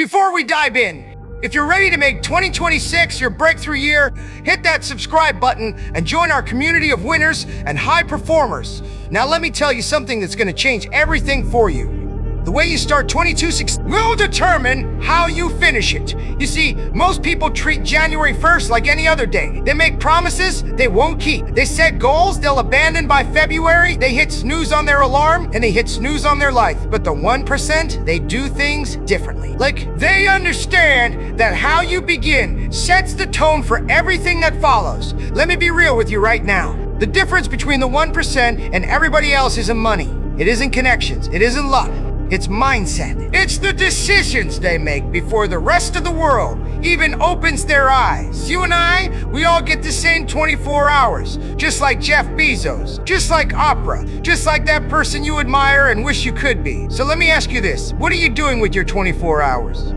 Before we dive in, if you're ready to make 2026 your breakthrough year, hit that subscribe button and join our community of winners and high performers. Now let me tell you something that's going to change everything for you. The way you start 2026 will determine how you finish it. You see, most people treat January 1st like any other day. They make promises they won't keep. They set goals they'll abandon by February. They hit snooze on their alarm and they hit snooze on their life. But the 1%, they do things differently. Like, they understand that how you begin sets the tone for everything that follows. Let me be real with you right now. The difference between the 1% and everybody else isn't money. It isn't connections. It isn't luck. It's mindset. It's the decisions they make before the rest of the world even opens their eyes. You and I, we all get the same 24 hours, just like Jeff Bezos, just like Oprah, just like that person you admire and wish you could be. So let me ask you this, what are you doing with your 24 hours?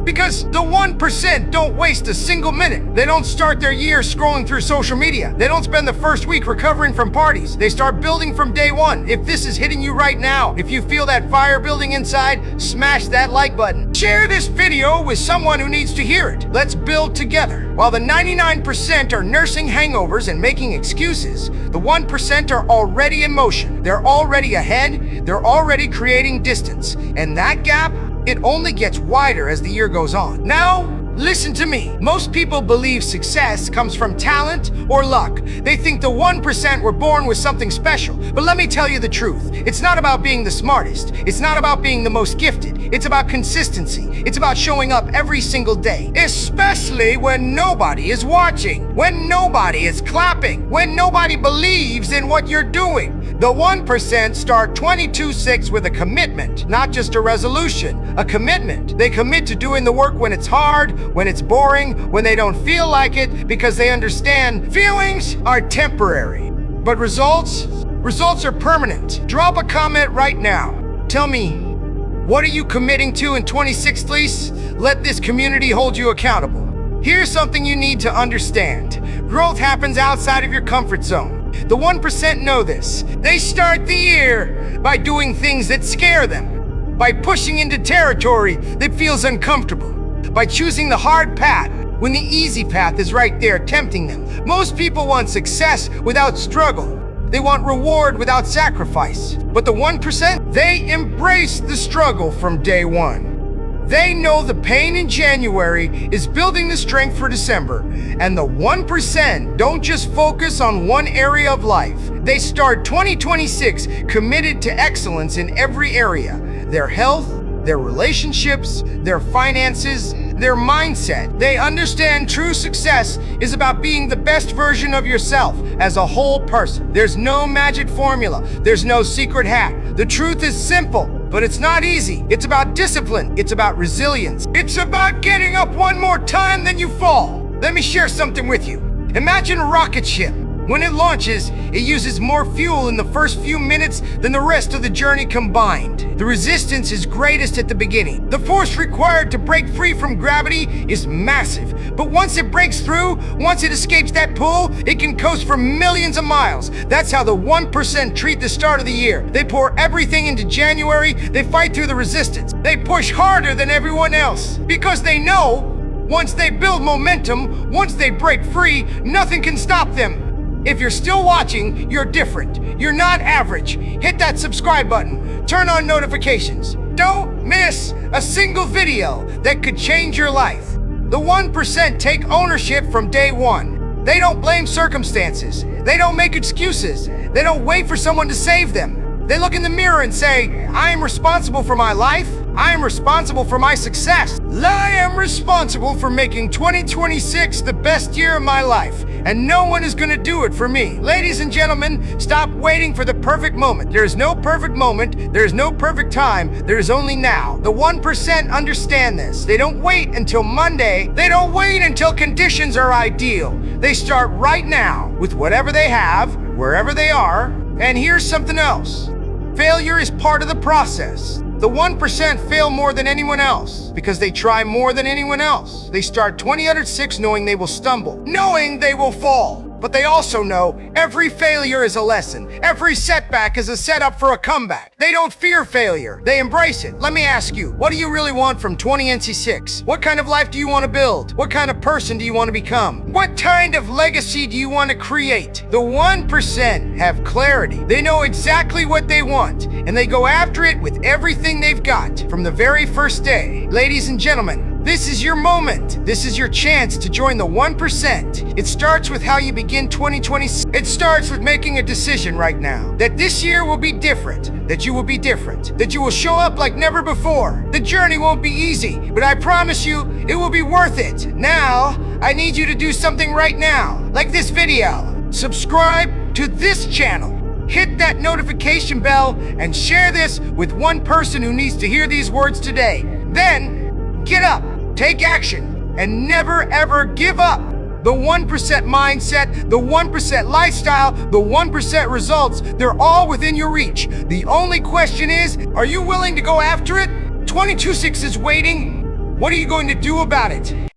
Because the 1% don't waste a single minute. They don't start their year scrolling through social media. They don't spend the first week recovering from parties. They start building from day one. If this is hitting you right now, if you feel that fire building inside, smash that like button. Share this video with someone who needs to hear it. Let's build together. While the 99% are nursing hangovers and making excuses, the 1% are already in motion. They're already ahead. They're already creating distance. And that gap, it only gets wider as the year goes on. Now, listen to me. Most people believe success comes from talent or luck. They think the 1% were born with something special. But let me tell you the truth. It's not about being the smartest. It's not about being the most gifted. It's about consistency. It's about showing up every single day, especially when nobody is watching, when nobody is clapping, when nobody believes in what you're doing. The 1% start 22/6 with a commitment, not just a resolution, a commitment. They commit to doing the work when it's hard, when it's boring, when they don't feel like it, because they understand feelings are temporary. But results are permanent. Drop a comment right now. Tell me, what are you committing to in 26, please? Let this community hold you accountable. Here's something you need to understand. Growth happens outside of your comfort zone. The 1% know this. They start the year by doing things that scare them, by pushing into territory that feels uncomfortable, by choosing the hard path when the easy path is right there tempting them. Most people want success without struggle. They want reward without sacrifice. But the 1%, they embrace the struggle from day one. They know the pain in January is building the strength for December. And the 1% don't just focus on one area of life. They start 2026 committed to excellence in every area. Their health, their relationships, their finances, their mindset. They understand true success is about being the best version of yourself as a whole person. There's no magic formula. There's no secret hack. The truth is simple, but it's not easy. It's about discipline. It's about resilience. It's about getting up one more time than you fall. Let me share something with you. Imagine a rocket ship. When it launches, it uses more fuel in the first few minutes than the rest of the journey combined. The resistance is greatest at the beginning. The force required to break free from gravity is massive. But once it breaks through, once it escapes that pull, it can coast for millions of miles. That's how the 1% treat the start of the year. They pour everything into January. They fight through the resistance. They push harder than everyone else because they know once they build momentum, once they break free, nothing can stop them. If you're still watching, you're different. You're not average. Hit that subscribe button. Turn on notifications. Don't miss a single video that could change your life. The 1% take ownership from day one. They don't blame circumstances. They don't make excuses. They don't wait for someone to save them. They look in the mirror and say, I am responsible for my life. I am responsible for my success. I am responsible for making 2026 the best year of my life, and no one is gonna do it for me. Ladies and gentlemen, stop waiting for the perfect moment. There is no perfect moment. There is no perfect time. There is only now. The 1% understand this. They don't wait until Monday. They don't wait until conditions are ideal. They start right now with whatever they have, wherever they are. And here's something else. Failure is part of the process. The 1% fail more than anyone else because they try more than anyone else. They start 20/6 knowing they will stumble, knowing they will fall. But they also know every failure is a lesson. Every setback is a setup for a comeback. They don't fear failure. They embrace it. Let me ask you, what do you really want from 20NC6? What kind of life do you want to build? What kind of person do you want to become? What kind of legacy do you want to create? The 1% have clarity. They know exactly what they want, and they go after it with everything they've got from the very first day. Ladies and gentlemen, this is your moment. This is your chance to join the 1%. It starts with how you begin 2020. It starts with making a decision right now that this year will be different, that you will be different, that you will show up like never before. The journey won't be easy, but I promise you, it will be worth it. Now, I need you to do something right now, like this video. Subscribe to this channel. Hit that notification bell and share this with one person who needs to hear these words today. Then, get up, take action, and never ever give up. The 1% mindset, the 1% lifestyle, the 1% results, they're all within your reach. The only question is, are you willing to go after it? 22-6 is waiting. What are you going to do about it?